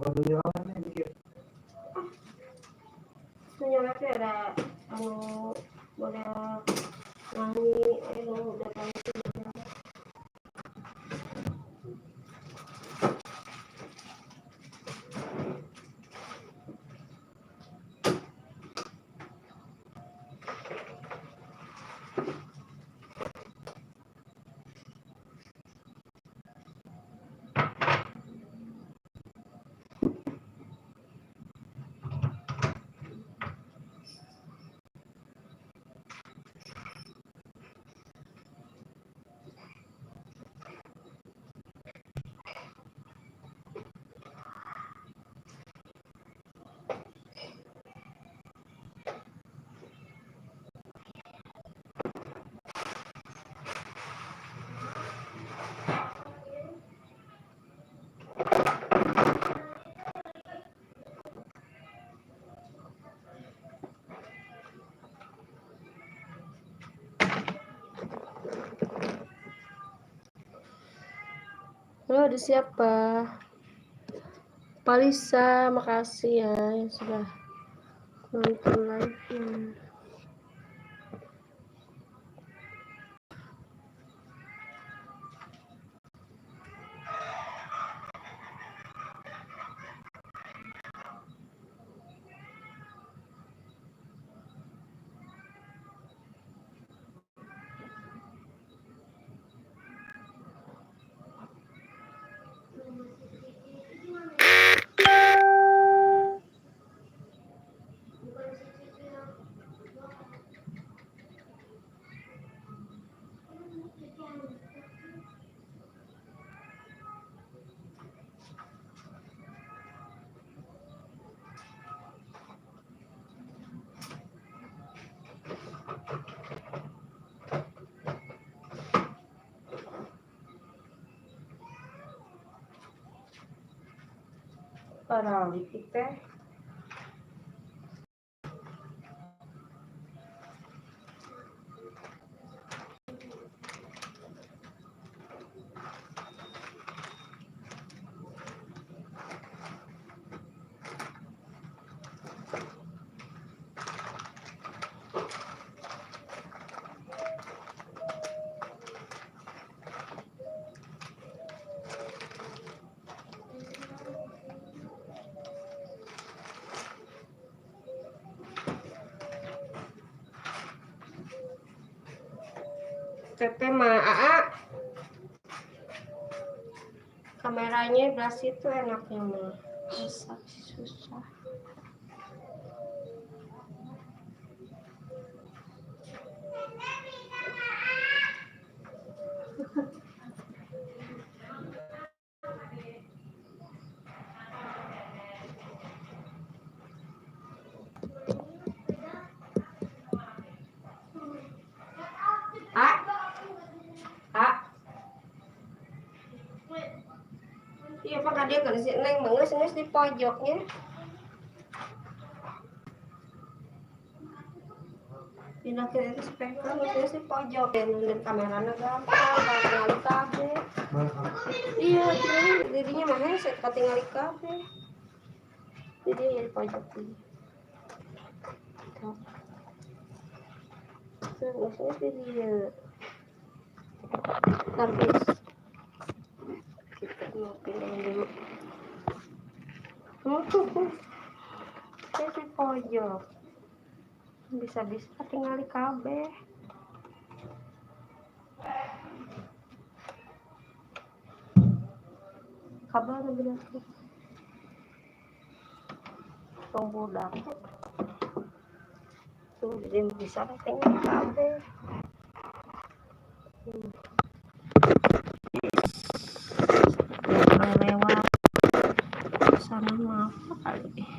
Sebenarnya ada model nyanyi udah Halo, ada siapa? Palisa, makasih ya yang sudah nonton live-nya. Paralitik teh. Teteh mah kameranya belas itu enaknya mah masak susah. Iya, apakah dia kalau si Neng mengus di pojoknya. Pindah ke speaker ngus di pojok dan kameranya gampang, tinggal kabel. Iya, dirinya mah set tinggal kabel. Jadi ya di pojok ini. Terus dia habis kita mau pilih dulu. Saya di pojok bisa tinggal di kabel. Kabel bener tuh budak tuh jadi bisa tinggal di kabel. Lewat sana maaf kali.